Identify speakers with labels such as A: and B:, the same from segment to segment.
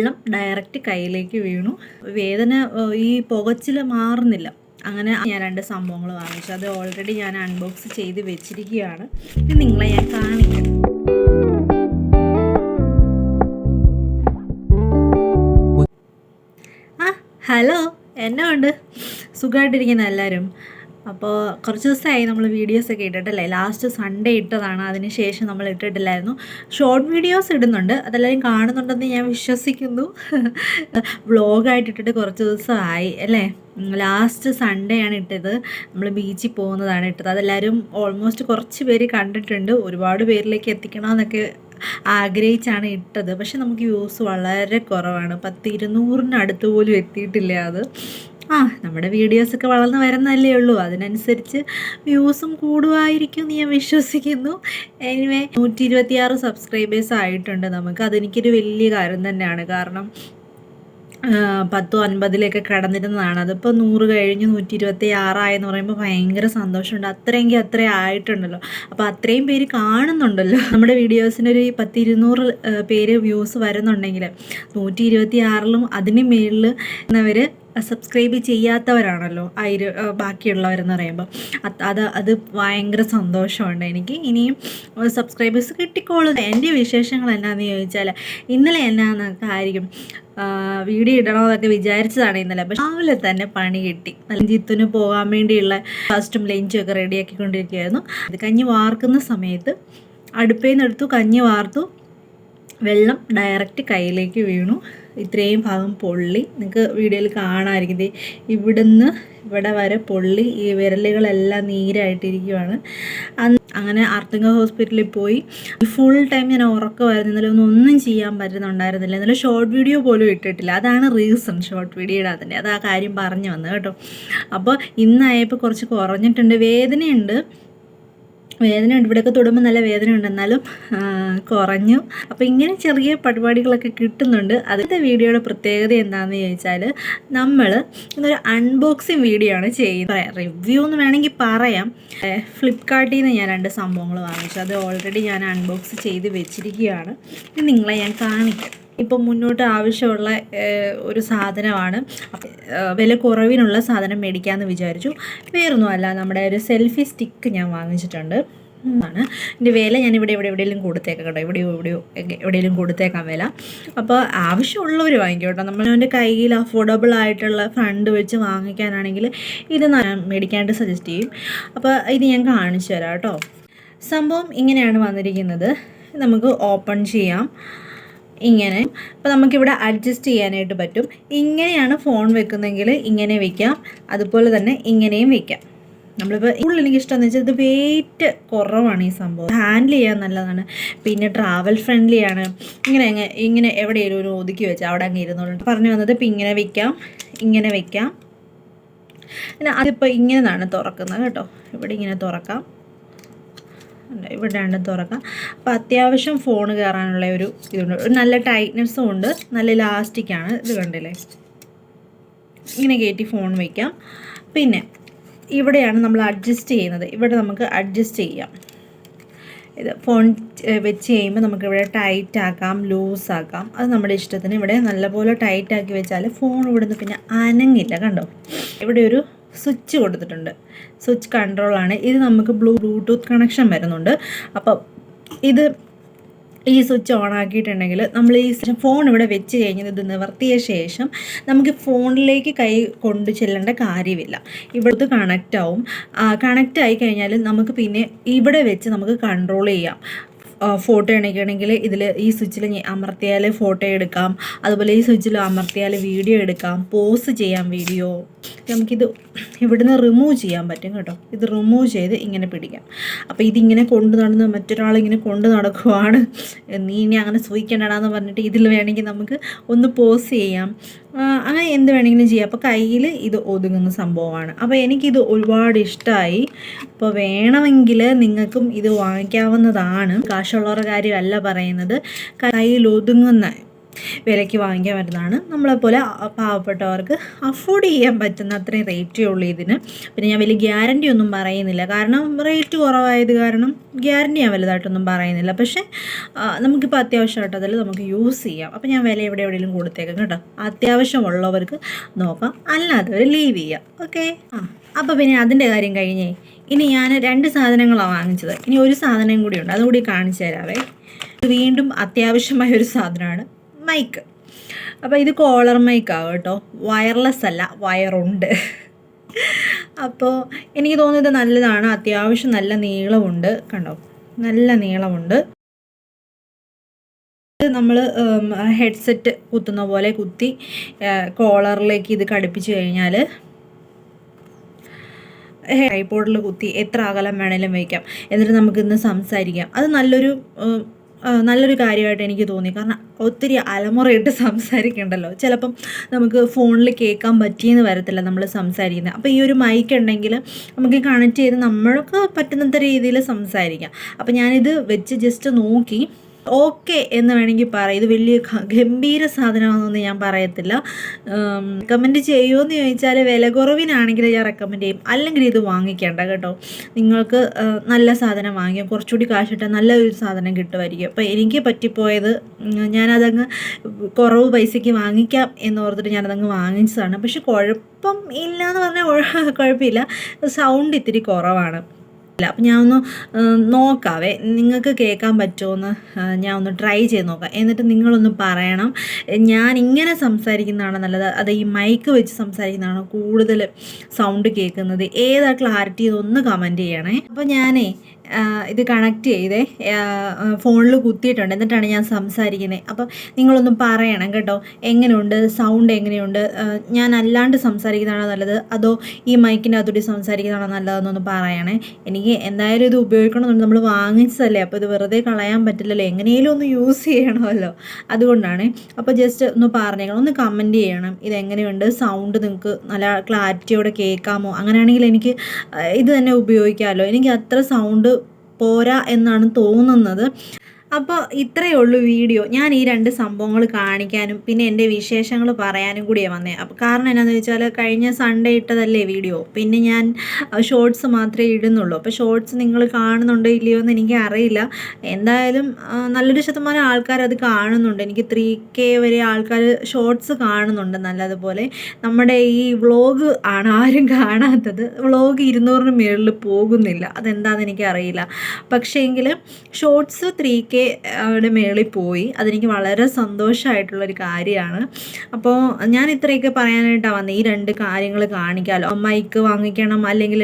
A: വെള്ളം ഡയറക്റ്റ് കയ്യിലേക്ക് വീണു. വേദന ഈ പുകച്ചിൽ മാറുന്നില്ല. അങ്ങനെ ഞാൻ 2 സംഭവങ്ങൾ വാങ്ങിച്ചു. അത് ഓൾറെഡി ഞാൻ അൺബോക്സ് ചെയ്ത് വെച്ചിരിക്കുകയാണ്. ഇത് നിങ്ങളെ ഞാൻ കാണിക്കാം. ഹലോ, എന്നാ ഉണ്ട്? സുഖമായിട്ടിരിക്കുന്ന എല്ലാവരും? അപ്പോൾ കുറച്ച് ദിവസമായി നമ്മൾ വീഡിയോസൊക്കെ ഇട്ടിട്ടല്ലേ. ലാസ്റ്റ് സൺഡേ ഇട്ടതാണ്, അതിന് ശേഷം നമ്മൾ ഇട്ടിട്ടില്ലായിരുന്നു. ഷോർട്ട് വീഡിയോസ് ഇടുന്നുണ്ട്, അതെല്ലാവരും കാണുന്നുണ്ടെന്ന് ഞാൻ വിശ്വസിക്കുന്നു. വ്ളോഗായിട്ട് ഇട്ടിട്ട് കുറച്ച് ദിവസമായി അല്ലേ. ലാസ്റ്റ് സൺഡേ ആണ് ഇട്ടത്. നമ്മൾ ബീച്ചിൽ പോകുന്നതാണ് ഇട്ടത്. അതെല്ലാവരും ഓൾമോസ്റ്റ് കുറച്ച് പേര് കണ്ടിട്ടുണ്ട്. ഒരുപാട് പേരിലേക്ക് എത്തിക്കണമെന്നൊക്കെ ആഗ്രഹിച്ചാണ് ഇട്ടത്. പക്ഷെ നമുക്ക് വ്യൂസ് വളരെ കുറവാണ്. 200-ന് പോലും എത്തിയിട്ടില്ല. അത് നമ്മുടെ വീഡിയോസൊക്കെ വളർന്ന് വരുന്നതല്ലേ ഉള്ളൂ. അതിനനുസരിച്ച് വ്യൂസും കൂടുമായിരിക്കും എന്ന് ഞാൻ വിശ്വസിക്കുന്നു. എനിവേ 126 സബ്സ്ക്രൈബേഴ്സ് ആയിട്ടുണ്ട് നമുക്ക്. അതെനിക്കൊരു വലിയ കാര്യം തന്നെയാണ്. കാരണം 10-50 കടന്നിരുന്നതാണ്. അതിപ്പോൾ 100 കഴിഞ്ഞ് 126 ആയെന്ന് പറയുമ്പോൾ ഭയങ്കര സന്തോഷമുണ്ട്. അത്രയെങ്കിൽ അത്ര ആയിട്ടുണ്ടല്ലോ. അപ്പോൾ അത്രയും പേര് കാണുന്നുണ്ടല്ലോ. നമ്മുടെ വീഡിയോസിനൊരു 10-200 പേര് വ്യൂസ് വരുന്നുണ്ടെങ്കിൽ 126-ലും അതിന് മേളിൽ എന്നവർ സബ്സ്ക്രൈബ് ചെയ്യാത്തവരാണല്ലോ ബാക്കിയുള്ളവരെന്ന് പറയുമ്പോൾ. അത് ഭയങ്കര സന്തോഷമുണ്ട് എനിക്ക്. ഇനിയും സബ്സ്ക്രൈബേഴ്സ് കിട്ടിക്കോളും. എൻ്റെ വിശേഷങ്ങൾ എന്നാന്ന് ചോദിച്ചാൽ, ഇന്നലെ എന്നാന്ന് കാര്യം വീഡിയോ ഇടണമെന്നൊക്കെ വിചാരിച്ചതാണ് ഇന്നലെ. പക്ഷെ രാവിലെ തന്നെ പണി കിട്ടി. ജിത്തുന് പോകാൻ വേണ്ടിയുള്ള ഫസ്റ്റും ലഞ്ചും ഒക്കെ റെഡിയാക്കിക്കൊണ്ടിരിക്കുകയായിരുന്നു. അത് കഞ്ഞി വാർക്കുന്ന സമയത്ത് അടുപ്പയിൽ നിന്ന് എടുത്തു, കഞ്ഞി വാർത്തു, വെള്ളം ഡയറക്റ്റ് കയ്യിലേക്ക് വീണു. ഇത്രയും ഭാഗം പൊള്ളി. നിങ്ങൾക്ക് വീഡിയോയിൽ കാണാമായിരിക്കും. ഇവിടുന്ന് ഇവിടെ വരെ പൊള്ളി. ഈ വിരലുകളെല്ലാം നീരായിട്ടിരിക്കുകയാണ്. അങ്ങനെ ആർത്തിങ്ക ഹോസ്പിറ്റലിൽ പോയി. ഫുൾ ടൈം ഞാൻ ഉറക്കമായിരുന്നു. ഇന്നലെ ഒന്നും ചെയ്യാൻ പറ്റുന്നുണ്ടായിരുന്നില്ല. ഇന്നലെ ഷോർട്ട് വീഡിയോ പോലും ഇട്ടിട്ടില്ല. അതാണ് റീസൺ ഷോർട്ട് വീഡിയോ ഇടാത്തതിൻ്റെ. അത് ആ കാര്യം പറഞ്ഞു വന്നത് കേട്ടോ. അപ്പോൾ ഇന്നായപ്പോൾ കുറച്ച് കുറഞ്ഞിട്ടുണ്ട്. വേദനയുണ്ട്. ഇവിടെയൊക്കെ തൊടുമ്പോൾ നല്ല വേദനയുണ്ട്, എന്നാലും കുറഞ്ഞു. അപ്പോൾ ഇങ്ങനെ ചെറിയ പരിപാടികളൊക്കെ കിട്ടുന്നുണ്ട്. അതിൻ്റെ വീഡിയോയുടെ പ്രത്യേകത എന്താണെന്ന് ചോദിച്ചാൽ, നമ്മൾ ഇന്നൊരു അൺബോക്സിങ് വീഡിയോ ആണ് ചെയ്യുന്നത്. റിവ്യൂ എന്ന് വേണമെങ്കിൽ പറയാം. ഫ്ലിപ്കാർട്ടിൽ നിന്ന് ഞാൻ 2 സംഭവങ്ങൾ വാങ്ങിച്ചു. അത് ഓൾറെഡി ഞാൻ അൺബോക്സ് ചെയ്ത് വെച്ചിരിക്കുകയാണ്. ഇത് നിങ്ങളെ ഞാൻ കാണിക്കാം. ഇപ്പം മുന്നോട്ട് ആവശ്യമുള്ള ഒരു സാധനമാണ്. വില കുറവിനുള്ള സാധനം മേടിക്കാമെന്ന് വിചാരിച്ചു. വേറൊന്നുമല്ല, നമ്മുടെ ഒരു സെൽഫി സ്റ്റിക്ക് ഞാൻ വാങ്ങിച്ചിട്ടുണ്ട്. ആണ് ഇതിൻ്റെ വില ഞാൻ എവിടെയെങ്കിലും കൊടുത്തേക്കാം കേട്ടോ. എവിടെയെങ്കിലും കൊടുത്തേക്കാം വില. അപ്പോൾ ആവശ്യമുള്ളവർ വാങ്ങിക്കും കേട്ടോ. നമ്മളവൻ്റെ കയ്യിൽ അഫോർഡബിൾ ആയിട്ടുള്ള ഫണ്ട് വെച്ച് വാങ്ങിക്കാനാണെങ്കിൽ ഇത് മേടിക്കാനായിട്ട് സജസ്റ്റ് ചെയ്യും. അപ്പോൾ ഇത് ഞാൻ കാണിച്ചു തരാം കേട്ടോ. സംഭവം ഇങ്ങനെയാണ് വന്നിരിക്കുന്നത്. നമുക്ക് ഓപ്പൺ ചെയ്യാം. ഇങ്ങനെ. അപ്പോൾ നമുക്കിവിടെ അഡ്ജസ്റ്റ് ചെയ്യാനായിട്ട് പറ്റും. ഇങ്ങനെയാണ് ഫോൺ വെക്കുന്നതെങ്കിൽ ഇങ്ങനെ വയ്ക്കാം, അതുപോലെ തന്നെ ഇങ്ങനെയും വയ്ക്കാം. നമ്മളിപ്പോൾ ഉള്ളിൽ എനിക്ക് ഇഷ്ടമെന്ന് വെച്ചാൽ ഇത് വെയിറ്റ് കുറവാണ്. ഈ സംഭവം ഹാൻഡിൽ ചെയ്യാൻ നല്ലതാണ്. പിന്നെ ട്രാവൽ ഫ്രണ്ട്ലിയാണ്. ഇങ്ങനെ എവിടെയെങ്കിലും ഒരു ഒതുക്കി വെച്ചാൽ അവിടെ അങ്ങ് ഇരുന്നോളുണ്ട്. പറഞ്ഞു വന്നത് ഇപ്പം ഇങ്ങനെ വയ്ക്കാം. പിന്നെ അതിപ്പോൾ ഇങ്ങനെയാണ് തുറക്കുന്നത് കേട്ടോ. ഇവിടെ ഇങ്ങനെ തുറക്കാം, ഇവിടെ 2 തുറക്കാം. അപ്പോൾ അത്യാവശ്യം ഫോൺ കയറാനുള്ള ഒരു ഇതുണ്ട്. ഒരു നല്ല ടൈറ്റ്നെസ്സും ഉണ്ട്, നല്ല ഇലാസ്റ്റിക്കാണ്. ഇത് കണ്ടില്ലേ, ഇങ്ങനെ കയറ്റി ഫോൺ വയ്ക്കാം. പിന്നെ ഇവിടെയാണ് നമ്മൾ അഡ്ജസ്റ്റ് ചെയ്യുന്നത്. ഇവിടെ നമുക്ക് അഡ്ജസ്റ്റ് ചെയ്യാം. ഇത് ഫോൺ വെച്ച് കഴിയുമ്പോൾ നമുക്കിവിടെ ടൈറ്റ് ആക്കാം, ലൂസ് ആക്കാം. അത് നമ്മുടെ ഇഷ്ടത്തിന്. ഇവിടെ നല്ലപോലെ ടൈറ്റാക്കി വെച്ചാൽ ഫോൺ ഇവിടുന്ന് പിന്നെ അനങ്ങില്ല. കണ്ടോ, ഇവിടെ ഒരു സ്വിച്ച് കൊടുത്തിട്ടുണ്ട്. സ്വിച്ച് കൺട്രോളാണ് ഇത്. നമുക്ക് ബ്ലൂടൂത്ത് കണക്ഷൻ വരുന്നുണ്ട്. അപ്പം ഈ സ്വിച്ച് ഓൺ ആക്കിയിട്ടുണ്ടെങ്കിൽ നമ്മൾ ഈ ഫോൺ ഇവിടെ വെച്ച് കഴിഞ്ഞത് ഇത് നിവർത്തിയ ശേഷം നമുക്ക് ഫോണിലേക്ക് കൈ കൊണ്ടു ചെല്ലേണ്ട കാര്യമില്ല. ഇവിടുത്തെ കണക്റ്റ് ആവും. കണക്റ്റ് ആയി കഴിഞ്ഞാൽ നമുക്ക് പിന്നെ ഇവിടെ വെച്ച് നമുക്ക് കൺട്രോൾ ചെയ്യാം. ഫോട്ടോ എടുക്കുകയാണെങ്കിൽ ഈ സ്വിച്ചിൽ അമർത്തിയാൽ ഫോട്ടോ എടുക്കാം. അതുപോലെ ഈ സ്വിച്ചിൽ അമർത്തിയാൽ വീഡിയോ എടുക്കാം, പോസ് ചെയ്യാം വീഡിയോ. നമുക്കിത് ഇവിടുന്ന് റിമൂവ് ചെയ്യാൻ പറ്റും കേട്ടോ. ഇത് റിമൂവ് ചെയ്ത് ഇങ്ങനെ പിടിക്കാം. അപ്പോൾ ഇതിങ്ങനെ കൊണ്ടു നടന്ന് മറ്റൊരാളിങ്ങനെ കൊണ്ടു നടക്കുവാണ്, നീ ഇനി അങ്ങനെ സൂഹിക്കേണ്ടടാന്ന് പറഞ്ഞിട്ട് ഇതിൽ വേണമെങ്കിൽ നമുക്ക് ഒന്ന് പോസ് ചെയ്യാം. അങ്ങനെ എന്ത് വേണമെങ്കിലും ചെയ്യാം. അപ്പോൾ കയ്യിൽ ഇത് ഒതുങ്ങുന്ന സംഭവമാണ്. അപ്പോൾ എനിക്കിത് ഒരുപാട് ഇഷ്ടമായി. അപ്പോൾ വേണമെങ്കിൽ നിങ്ങൾക്കും ഇത് വാങ്ങിക്കാവുന്നതാണ്. കാശുള്ളവരുടെ കാര്യമല്ല പറയുന്നത്. കയ്യിൽ ഒതുങ്ങുന്ന വിലയ്ക്ക് വാങ്ങിക്കാൻ പറ്റുന്നതാണ്. നമ്മളെപ്പോലെ പാവപ്പെട്ടവർക്ക് അഫോർഡ് ചെയ്യാൻ പറ്റുന്ന അത്രയും റേറ്റേ ഉള്ളൂ ഇതിന്. പിന്നെ ഞാൻ വലിയ ഗ്യാരണ്ടി ഒന്നും പറയുന്നില്ല, കാരണം റേറ്റ് കുറവായത് കാരണം ഗ്യാരണ്ടി ഞാൻ വലുതായിട്ടൊന്നും പറയുന്നില്ല. പക്ഷേ നമുക്കിപ്പോൾ അത്യാവശ്യമായിട്ട് അതിൽ നമുക്ക് യൂസ് ചെയ്യാം. അപ്പോൾ ഞാൻ വില എവിടെയെങ്കിലും കൊടുത്തേക്കാം കേട്ടോ. അത്യാവശ്യമുള്ളവർക്ക് നോക്കാം, അല്ലാത്തവർ ലീവ് ചെയ്യാം. ഓക്കെ. അപ്പോൾ പിന്നെ അതിൻ്റെ കാര്യം കഴിഞ്ഞേ. ഇനി ഞാൻ 2 സാധനങ്ങളാണ് വാങ്ങിച്ചത്. ഇനി ഒരു സാധനം കൂടിയുണ്ട്, അതുകൂടി കാണിച്ചു തരാവേ. വീണ്ടും അത്യാവശ്യമായ ഒരു സാധനമാണ് മൈക്ക്. അപ്പോൾ ഇത് കോളർ മൈക്കാവും കേട്ടോ, വയർലെസ് അല്ല, വയറുണ്ട്. അപ്പോൾ എനിക്ക് തോന്നുന്നത് നല്ലതാണ്. അത്യാവശ്യം നല്ല നീളമുണ്ട്, കണ്ടോ, നല്ല നീളമുണ്ട്. ഇത് നമ്മൾ ഹെഡ്സെറ്റ് കുത്തുന്ന പോലെ കുത്തി കോളറിലേക്ക് ഇത് ഘടിപ്പിച്ച് കഴിഞ്ഞാൽ ട്രൈപോഡിൽ കുത്തി എത്ര അകലം വേണേലും വയ്ക്കാം. എന്നിട്ട് നമുക്കിന്ന് സംസാരിക്കാം. അത് നല്ലൊരു കാര്യമായിട്ട് എനിക്ക് തോന്നി. കാരണം ഒത്തിരി അലമുറയിട്ട് സംസാരിക്കണ്ടല്ലോ. ചിലപ്പം നമുക്ക് ഫോണിൽ കേൾക്കാൻ പറ്റിയെന്ന് വരത്തില്ല നമ്മൾ സംസാരിക്കുന്നത്. അപ്പോൾ ഈ ഒരു മൈക്ക് ഉണ്ടെങ്കിൽ നമുക്ക് കണക്ട് ചെയ്ത് നമ്മൾക്ക് പറ്റുന്ന രീതിയിൽ സംസാരിക്കാം. അപ്പോൾ ഞാനിത് വെച്ച് ജസ്റ്റ് നോക്കി, ഓക്കെ എന്ന് വേണമെങ്കിൽ പറയാം. ഇത് വലിയ ഗംഭീര സാധനമാണെന്നൊന്നും ഞാൻ പറയത്തില്ല. റെക്കമെൻഡ് ചെയ്യുമോ എന്ന് ചോദിച്ചാൽ വില കുറവിനാണെങ്കിൽ ഞാൻ റെക്കമെൻഡ് ചെയ്യും. അല്ലെങ്കിൽ ഇത് വാങ്ങിക്കേണ്ട കേട്ടോ. നിങ്ങൾക്ക് നല്ല സാധനം വാങ്ങിക്കാം, കുറച്ചുകൂടി കാശിട്ടാൽ നല്ലൊരു സാധനം കിട്ടുമായിരിക്കും. അപ്പോൾ എനിക്ക് പറ്റിപ്പോയത് ഞാനതങ്ങ് കുറവ് പൈസയ്ക്ക് വാങ്ങിക്കാം എന്നോർത്തിട്ട് ഞാനതങ്ങ് വാങ്ങിച്ചതാണ്. പക്ഷെ കുഴപ്പം ഇല്ല എന്ന് പറഞ്ഞാൽ കുഴപ്പമില്ല, സൗണ്ട് ഇത്തിരി കുറവാണ്. അപ്പം ഞാൻ ഒന്ന് നോക്കാവേ, നിങ്ങൾക്ക് കേൾക്കാൻ പറ്റുമോയെന്ന് ഞാൻ ഒന്ന് ട്രൈ ചെയ്ത് നോക്കാം. എന്നിട്ട് നിങ്ങളൊന്ന് പറയണം, ഞാൻ ഇങ്ങനെ സംസാരിക്കുന്നതാണോ നല്ലത്, അത് ഈ മൈക്ക് വെച്ച് സംസാരിക്കുന്നതാണോ കൂടുതൽ സൗണ്ട് കേൾക്കുന്നത്, ഏതാ ക്ലാരിറ്റി, ഇതൊന്ന് കമൻറ്റ് ചെയ്യണേ. അപ്പോൾ ഞാനേ ഇത് കണക്ട് ചെയ്തേ ഫോണിൽ കുത്തിയിട്ടുണ്ട്, എന്നിട്ടാണ് ഞാൻ സംസാരിക്കുന്നത്. അപ്പം നിങ്ങളൊന്ന് പറയണം കേട്ടോ, എങ്ങനെയുണ്ട് സൗണ്ട്, എങ്ങനെയുണ്ട്, ഞാൻ അല്ലാണ്ട് സംസാരിക്കുന്നതാണോ നല്ലത് അതോ ഈ മൈക്കിൻ്റെ അകത്തൂടി സംസാരിക്കുന്നതാണോ നല്ലതെന്നൊന്ന് പറയണേ. എനിക്ക് എന്തായാലും ഇത് ഉപയോഗിക്കണമെന്നുണ്ട്, നമ്മൾ വാങ്ങിച്ചതല്ലേ, അപ്പോൾ ഇത് വെറുതെ കളയാൻ പറ്റില്ലല്ലോ, എങ്ങനെയെങ്കിലും ഒന്ന് യൂസ് ചെയ്യണമല്ലോ, അതുകൊണ്ടാണ്. അപ്പോൾ ജസ്റ്റ് ഒന്ന് പറഞ്ഞേക്കണം, ഒന്ന് കമൻറ്റ് ചെയ്യണം ഇതെങ്ങനെയുണ്ട്, സൗണ്ട് നിങ്ങൾക്ക് നല്ല ക്ലാരിറ്റിയോടെ കേൾക്കാമോ. അങ്ങനെയാണെങ്കിൽ എനിക്ക് ഇത് തന്നെ ഉപയോഗിക്കാമല്ലോ. എനിക്ക് അത്ര സൗണ്ട് പോരാ എന്നാണ് തോന്നുന്നത്. അപ്പോൾ ഇത്രയേ ഉള്ളൂ വീഡിയോ. ഞാൻ ഈ 2 സംഭവങ്ങൾ കാണിക്കാനും പിന്നെ എൻ്റെ വിശേഷങ്ങൾ പറയാനും കൂടിയാണ് വന്നത്. അപ്പോൾ കാരണം എന്നാന്ന് വെച്ചാൽ കഴിഞ്ഞ സൺഡേ ഇട്ടതല്ലേ വീഡിയോ, പിന്നെ ഞാൻ ഷോർട്സ് മാത്രമേ ഇടുന്നുള്ളൂ. അപ്പോൾ ഷോർട്സ് നിങ്ങൾ കാണുന്നുണ്ടോ ഇല്ലയോ എന്ന് എനിക്ക് അറിയില്ല. എന്തായാലും നല്ലൊരു ശതമാനം ആൾക്കാർ അത് കാണുന്നുണ്ട്. എനിക്ക് 3K വരെ ആൾക്കാർ ഷോർട്സ് കാണുന്നുണ്ട് നല്ലതുപോലെ. നമ്മുടെ ഈ വ്ളോഗ് ആണ് ആരും കാണാത്തത്. വ്ളോഗ് 200-ന് മുകളിൽ പോകുന്നില്ല, അതെന്താണെന്ന് എനിക്കറിയില്ല. പക്ഷേ എങ്കിൽ ഷോർട്സ് 3K യുടെ മേളിൽ പോയി. അതെനിക്ക് വളരെ സന്തോഷമായിട്ടുള്ളൊരു കാര്യമാണ്. അപ്പോൾ ഞാൻ ഇത്രയൊക്കെ പറയാനായിട്ടാണ് വന്നത്, ഈ 2 കാര്യങ്ങൾ കാണിക്കാമല്ലോ. മൈക്ക് വാങ്ങിക്കണം അല്ലെങ്കിൽ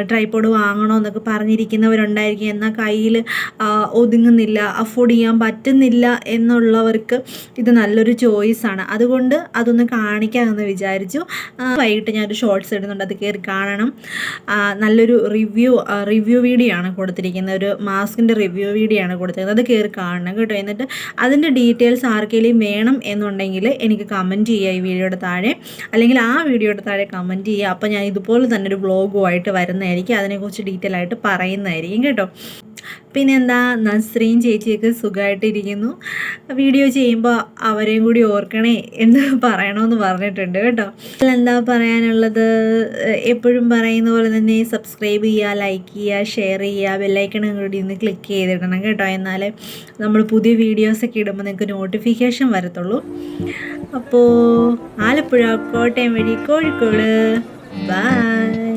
A: ട്രൈപോഡ് വാങ്ങണോ എന്നൊക്കെ പറഞ്ഞിരിക്കുന്നവരുണ്ടായിരിക്കും, എന്നാൽ കയ്യിൽ ഒതുങ്ങുന്നില്ല, അഫോർഡ് ചെയ്യാൻ പറ്റുന്നില്ല എന്നുള്ളവർക്ക് ഇത് നല്ലൊരു ചോയ്സാണ്. അതുകൊണ്ട് അതൊന്ന് കാണിക്കാമെന്ന് വിചാരിച്ചു. വൈകിട്ട് ഞാനൊരു ഷോർട്സ് ഇടുന്നുണ്ട്, അത് കയറി കാണണം. നല്ലൊരു റിവ്യൂ വീഡിയോ ആണ് കൊടുത്തിരിക്കുന്നത്, ഒരു മാസ്കിൻ്റെ റിവ്യൂ വീഡിയോ ആണ് കൊടുത്തിരിക്കുന്നത്, അത് കയറി കാണണം കേട്ടോ. എന്നിട്ട് അതിൻ്റെ ഡീറ്റെയിൽസ് ആർക്കെങ്കിലും വേണം എന്നുണ്ടെങ്കിൽ എനിക്ക് കമൻറ്റ് ചെയ്യുക ഈ വീഡിയോയുടെ താഴെ, അല്ലെങ്കിൽ ആ വീഡിയോയുടെ താഴെ കമൻറ്റ് ചെയ്യുക. അപ്പോൾ ഞാൻ ഇതുപോലെ തന്നെ ഒരു വ്ളോഗുമായിട്ട് വരുന്നതായിരിക്കും, അതിനെക്കുറിച്ച് ഡീറ്റെയിൽ ആയിട്ട് പറയുന്നതായിരിക്കും കേട്ടോ. പിന്നെ എന്താ, നസ്രീൻ ചേച്ചിയൊക്കെ സുഖമായിട്ടിരിക്കുന്നു. വീഡിയോ ചെയ്യുമ്പോൾ അവരെയും കൂടി ഓർക്കണേ എന്ന് പറയണമെന്ന് പറഞ്ഞിട്ടുണ്ട് കേട്ടോ. എന്താ പറയാനുള്ളത്, എപ്പോഴും പറയുന്ന പോലെ തന്നെ സബ്സ്ക്രൈബ് ചെയ്യുക, ലൈക്ക് ചെയ്യുക, ഷെയർ ചെയ്യുക, ബെല്ലൈക്കണും കൂടി ഒന്ന് ക്ലിക്ക് ചെയ്തിടണം കേട്ടോ. എന്നാലേ നമ്മൾ പുതിയ വീഡിയോസൊക്കെ ഇടുമ്പോൾ നിങ്ങൾക്ക് നോട്ടിഫിക്കേഷൻ വരത്തുള്ളൂ. അപ്പോൾ ആലപ്പുഴ, കോട്ടയം വഴി കോഴിക്കോട്, ബൈ.